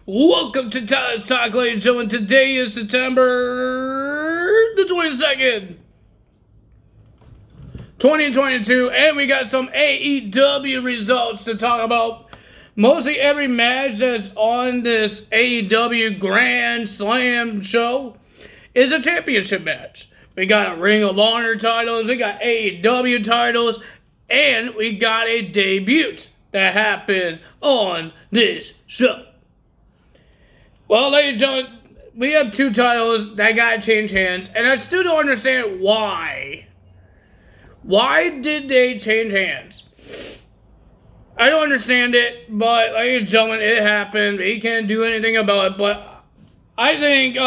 Welcome to Tyler's Talk, ladies and gentlemen. Today is September the 22nd, 2022, and we got some AEW results to talk about. Mostly every match that's on this AEW Grand Slam show is a championship match. We got Ring of Honor titles, we got AEW titles, and we got a debut that happened on this show. Well, ladies and gentlemen, we have two titles that got to change hands, and I still don't understand why. Why did they change hands? I don't understand it, but ladies and gentlemen, it happened. He can't do anything about it, but I think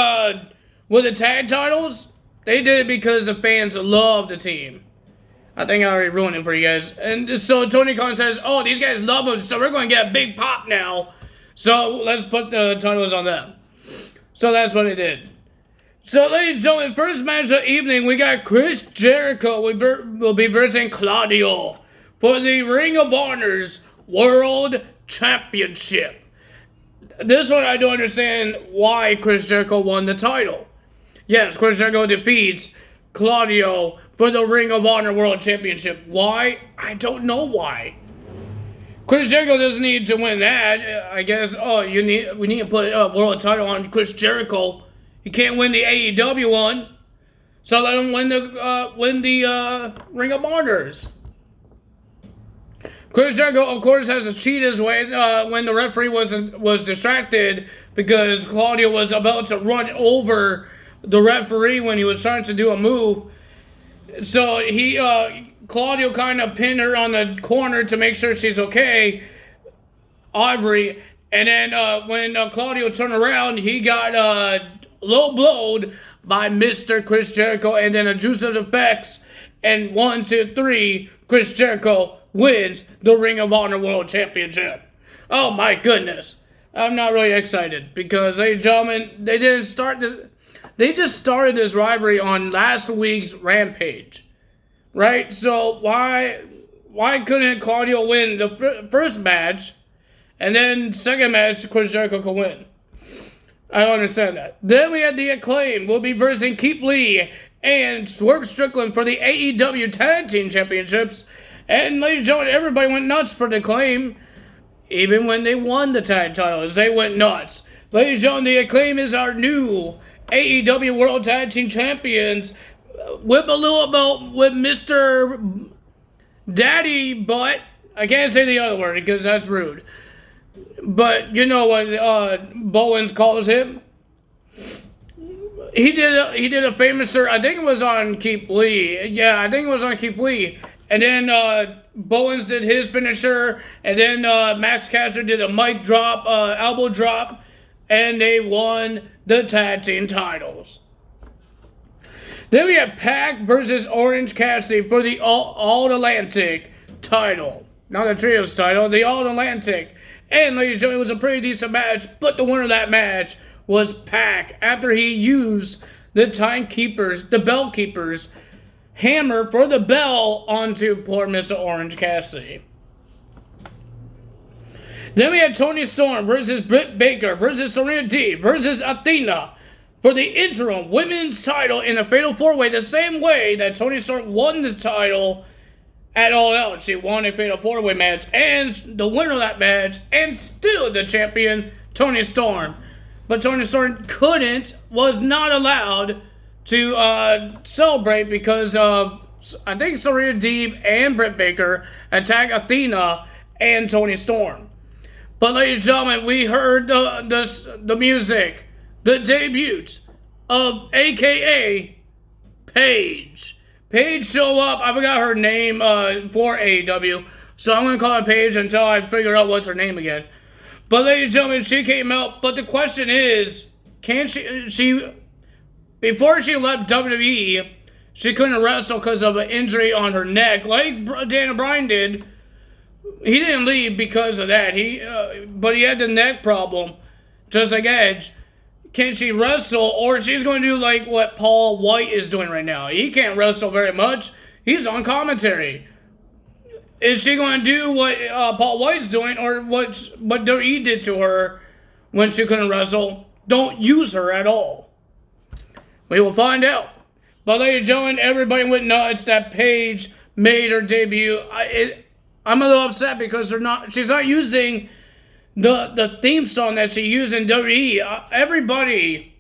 with the tag titles, they did it because the fans love the team. I think I already ruined it for you guys. And so Tony Khan says, oh, these guys love him, so we're going to get a big pop now. So let's put the titles on them. So that's what they did. So ladies and gentlemen, first match of the evening, we got Chris Jericho will be versing Claudio for the Ring of Honor's World Championship. This one I don't understand why Chris Jericho won the title. Yes, Chris Jericho defeats Claudio for the Ring of Honor World Championship. Why? I don't know why. Chris Jericho doesn't need to win that. I guess, we need to put a world title on Chris Jericho. He can't win the AEW one. So let him win the Ring of Honors. Chris Jericho, of course, has to cheat his way when the referee was distracted because Claudio was about to run over the referee when he was trying to do a move. So Claudio kind of pinned her on the corner to make sure she's okay, Aubrey. And then when Claudio turned around, he got low blowed by Mr. Chris Jericho, and then a juice of effects. And 1, 2, 3, Chris Jericho wins the Ring of Honor World Championship. Oh my goodness. I'm not really excited because, ladies and gentlemen, they just started this rivalry on last week's Rampage. Right? So why couldn't Claudio win the first match and then second match Chris Jericho could win? I don't understand that. Then we had the Acclaim. We'll be versing Keith Lee and Swerve Strickland for the AEW Tag Team Championships. And ladies and gentlemen, everybody went nuts for the Acclaim. Even when they won the tag titles, they went nuts. Ladies and gentlemen, the Acclaim is our new AEW World Tag Team Champions. With a little belt with Mr. Daddy Butt. I can't say the other word because that's rude. But you know what Bowens calls him? He did a famous, I think it was on Keith Lee. Yeah, I think it was on Keith Lee. And then Bowens did his finisher. And then Max Caster did a mic drop, elbow drop. And they won the tag team titles. Then we have Pac versus Orange Cassidy for the All-Atlantic title. Not the Trios title, the All-Atlantic. And ladies and gentlemen, it was a pretty decent match, but the winner of that match was Pac after he used the Bell Keeper's hammer for the bell onto poor Mr. Orange Cassidy. Then we had Toni Storm versus Britt Baker versus Serena Deeb versus Athena for the interim women's title in a fatal four-way, the same way that Toni Storm won the title at All Out. She won a fatal four-way match, and the winner of that match, and still the champion, Toni Storm. But Toni Storm was not allowed to celebrate because I think Serena Deeb and Britt Baker attacked Athena and Toni Storm. But ladies and gentlemen, we heard the music. The debut of AKA Paige. Paige show up. I forgot her name for AEW. So I'm going to call her Paige until I figure out what's her name again. But ladies and gentlemen, she came out. But the question is, can she before she left WWE, she couldn't wrestle because of an injury on her neck. Like Daniel Bryan did. He didn't leave because of that. But he had the neck problem. Just like Edge. Can she wrestle, or she's going to do like what Paul White is doing right now? He can't wrestle very much. He's on commentary. Is she going to do what Paul White's doing, or what WWE did to her when she couldn't wrestle, don't use her at all. We will find out. But ladies and gentlemen, everybody went nuts that Paige made her debut. I'm a little upset because she's not using the theme song that she used in WWE. Everybody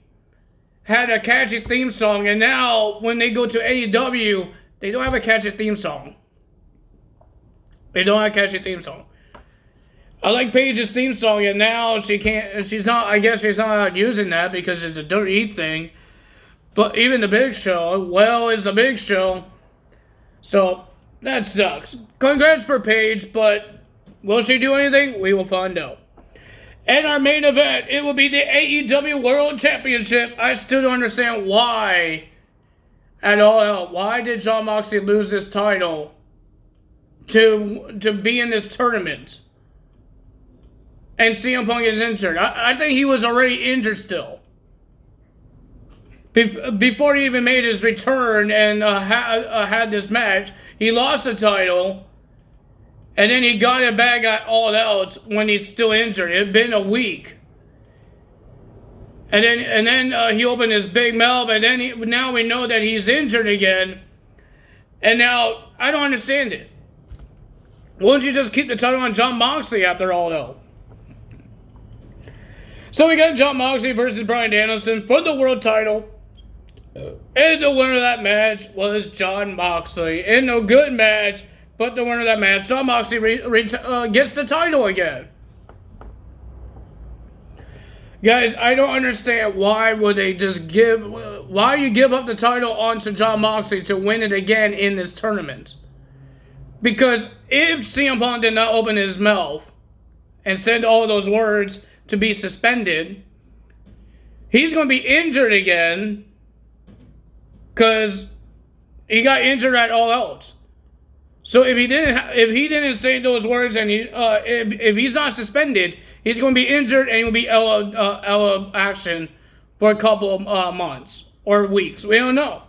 had a catchy theme song, and now when they go to AEW, they don't have a catchy theme song. They don't have a catchy theme song. I like Paige's theme song, and now she's not, I guess she's not using that because it's a WWE thing. But even the Big Show, well, is the Big Show. So, that sucks. Congrats for Paige, but will she do anything? We will find out. And our main event, it will be the AEW World Championship. I still don't understand why at all. Why did Jon Moxley lose this title to be in this tournament? And CM Punk is injured. I think he was already injured still. Before he even made his return and had this match, he lost the title. And then he got it back at All Out when he's still injured. It had been a week. And then he opened his big mouth, and then now we know that he's injured again. And now, I don't understand it. Why don't you just keep the title on Jon Moxley after All Out? So we got Jon Moxley versus Bryan Danielson for the world title. And the winner of that match was Jon Moxley. In a good match, but the winner of that match, Jon Moxley gets the title again. Guys, I don't understand why would they just why you give up the title onto Jon Moxley to win it again in this tournament? Because if CM Punk did not open his mouth and said all those words to be suspended, he's going to be injured again because he got injured at All Out. So if he didn't say those words and if he's not suspended, he's going to be injured and he will be out of action for a couple of months or weeks. We don't know.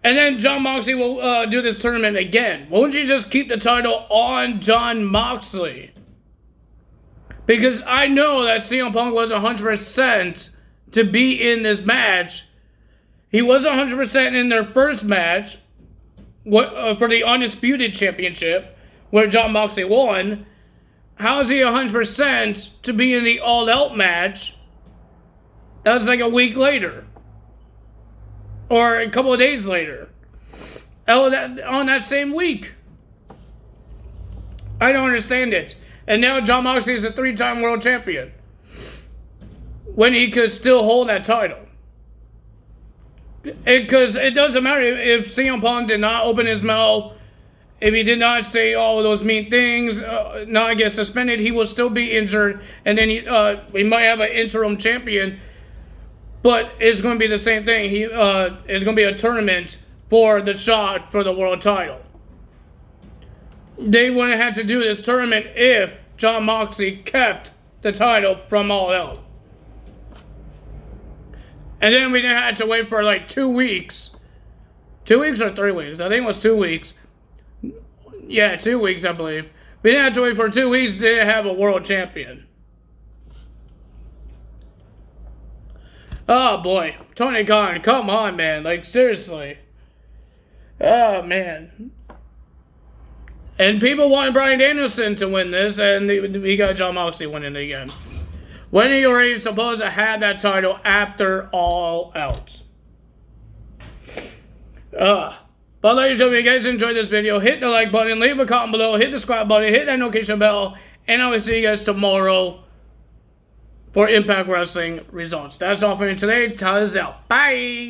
And then Jon Moxley will do this tournament again. Won't you just keep the title on Jon Moxley? Because I know that CM Punk was 100% to be in this match. He was 100% in their first match for the Undisputed Championship, where Jon Moxley won. How is he 100% to be in the All Out match? That was like a week later. Or a couple of days later. On that same week. I don't understand it. And now Jon Moxley is a 3-time world champion. When he could still hold that title. Because it doesn't matter if CM Punk did not open his mouth, if he did not say all of those mean things, not get suspended, he will still be injured. And then we might have an interim champion. But it's going to be the same thing. It's going to be a tournament for the shot for the world title. They wouldn't have to do this tournament if Jon Moxley kept the title from All Out. And then we didn't have to wait for like 2 weeks. 2 weeks or 3 weeks? I think it was 2 weeks. Yeah, 2 weeks, I believe. We didn't have to wait for 2 weeks to have a world champion. Oh boy, Tony Khan, come on, man. Like, seriously. Oh, man. And people wanted Bryan Danielson to win this, and we got Jon Moxley winning it again. When are you already supposed to have that title after All Out? But ladies and gentlemen, if you guys enjoyed this video, hit the like button, leave a comment below, hit the subscribe button, hit that notification bell, and I will see you guys tomorrow for Impact Wrestling results. That's all for me today. Taz out. Bye!